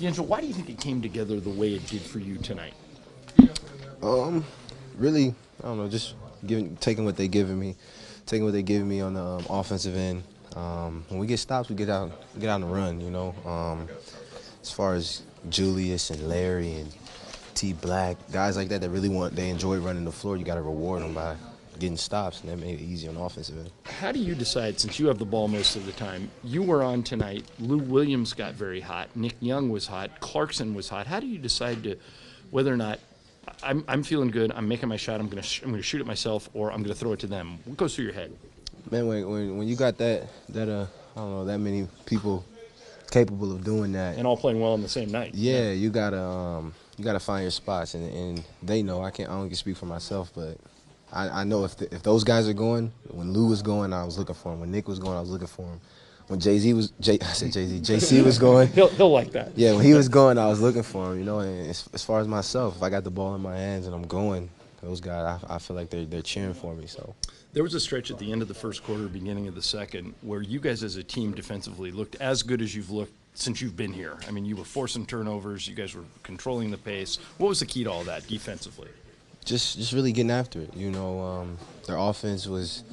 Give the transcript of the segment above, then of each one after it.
D'Angelo, why do you think it came together the way it did for you tonight? Really, I don't know, just taking what taking what they giving me on the offensive end. When we get stops, we get out and run. As far as Julius and Larry and T Black, guys like that really they enjoy running the floor. You got to reward them by getting stops, and that made it easy on the offensive end. How do you decide, since you have the ball most of the time, you were on tonight, Lou Williams got very hot, Nick Young was hot, Clarkson was hot. How do you decide whether or not I'm feeling good, I'm making my shot, I'm gonna shoot it myself, or I'm gonna throw it to them? What goes through your head? Man, when you got that I don't know, that many people capable of doing that, And all playing well on the same night. yeah, you gotta find your spots, and they know. I don't can speak for myself, but I know if those guys are going. When Lou was going, I was looking for him. When Nick was going, I was looking for him. When I said Jay-Z, JC was going. He'll like that. Yeah, when he was going, I was looking for him. And as far as myself, if I got the ball in my hands and I'm going, those guys, I feel like they're cheering for me. So There was a stretch at the end of the first quarter, beginning of the second, where you guys as a team defensively looked as good as you've looked since you've been here. I mean, you were forcing turnovers, you guys were controlling the pace. What was the key to all that defensively? just really getting after it. Their offense was.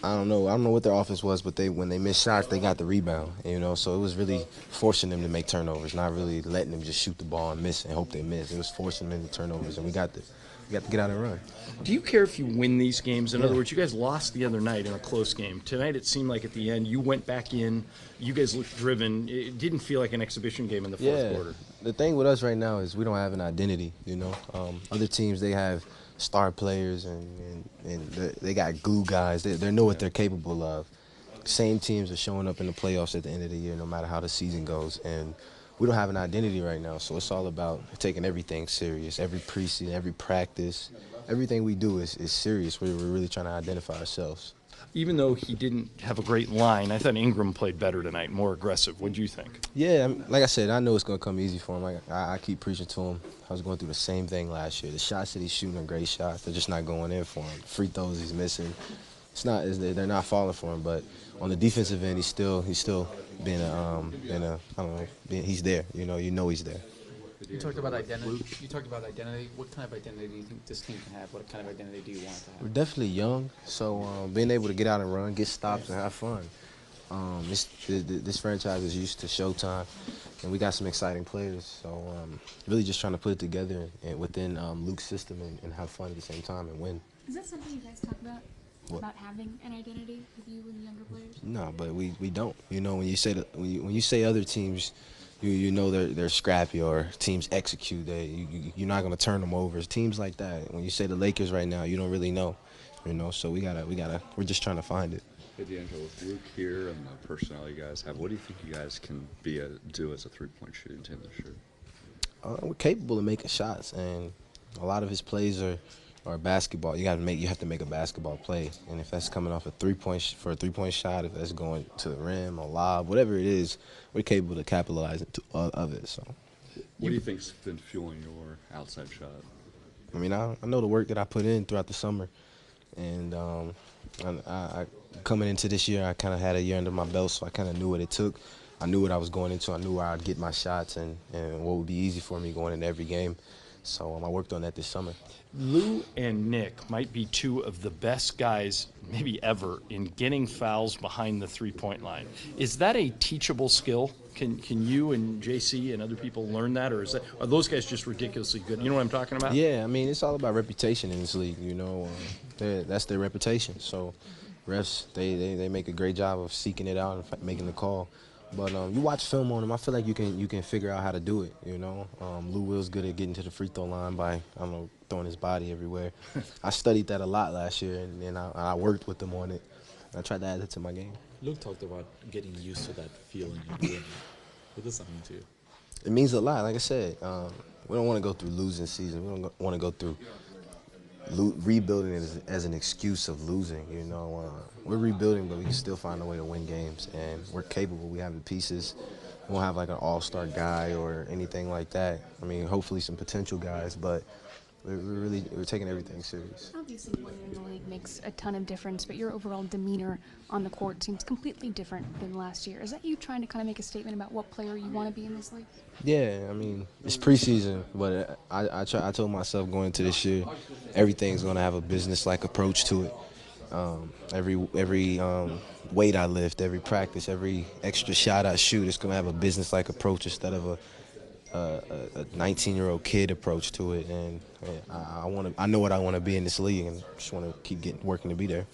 I don't know what their offense was, but when they missed shots, they got the rebound. So it was really forcing them to make turnovers, not really letting them just shoot the ball and miss and hope they miss. It was forcing them into turnovers, and we got to get out and run. Do you care if you win these games? In other words, you guys lost the other night in a close game. Tonight it seemed like at the end you went back in, you guys looked driven. It didn't feel like an exhibition game in the fourth quarter. The thing with us right now is we don't have an identity. Other teams, they have star players and they got glue guys. They know what they're capable of. Same teams are showing up in the playoffs at the end of the year, no matter how the season goes. And we don't have an identity right now, so it's all about taking everything serious. Every preseason, every practice, everything we do is serious. We're really trying to identify ourselves. Even though he didn't have a great line, I thought Ingram played better tonight, more aggressive. What do you think? Yeah, like I said, I know it's going to come easy for him. I keep preaching to him. I was going through the same thing last year. The shots that he's shooting are great shots. They're just not going in for him. Free throws he's missing. They're not falling for him. But on the defensive end, he's still being I don't know, he's there. You know he's there. You talked about identity. What kind of identity do you think this team can have? What kind of identity do you want it to have? We're definitely young, so being able to get out and run, get stops, and have fun. This franchise is used to showtime, and we got some exciting players. So really just trying to put it together and within Luke's system and have fun at the same time and win. Is that something you guys talk about? What? About having an identity with you and the younger players? No, but we don't. When you say other teams, you know they're scrappy or teams execute. You're not gonna turn them over. Teams like that. When you say the Lakers right now, you don't really know. So we're just trying to find it. Hey D'Angelo, with Luke here and the personnel you guys have, what do you think you guys can do as a three-point shooting team this year? We're capable of making shots, and a lot of his plays are basketball. You have to make a basketball play, and if that's coming off a three-point shot, if that's going to the rim, a lob, whatever it is, we're capable to capitalize of it. So, what do you think's been fueling your outside shot? I mean, I know the work that I put in throughout the summer, and I coming into this year, I kind of had a year under my belt, so I kind of knew what it took. I knew what I was going into. I knew where I'd get my shots and what would be easy for me going into every game. So I worked on that this summer. Lou and Nick might be two of the best guys, maybe ever, in getting fouls behind the three-point line. Is that a teachable skill? Can you and JC and other people learn that, or are those guys just ridiculously good? You know what I'm talking about? Yeah, I mean, it's all about reputation in this league. That's their reputation. So refs, they make a great job of seeking it out and making the call. But you watch film on him, I feel like you can figure out how to do it. Lou Will's good at getting to the free throw line by throwing his body everywhere. I studied that a lot last year, and then I worked with him on it. I tried to add it to my game. Luke talked about getting used to that feeling of winning. What does that mean to you? It means a lot. Like I said, we don't want to go through losing season. We don't want to go through rebuilding as an excuse of losing. We're rebuilding, but we can still find a way to win games, and we're capable. We have the pieces. We won't have like an all-star guy or anything like that. I mean, hopefully some potential guys, but we're taking everything serious. obviously when you're in the league makes a ton of difference, but your overall demeanor on the court seems completely different than last year. Is that you trying to kind of make a statement about what player you want to be in this league? Yeah, I mean, it's preseason, but I told myself going into this year, everything's going to have a business-like approach to it. Every weight I lift, every practice, every extra shot I shoot, it's going to have a business-like approach instead of a 19-year-old kid approach to it. And I know what I want to be in this league, and just want to keep working to be there.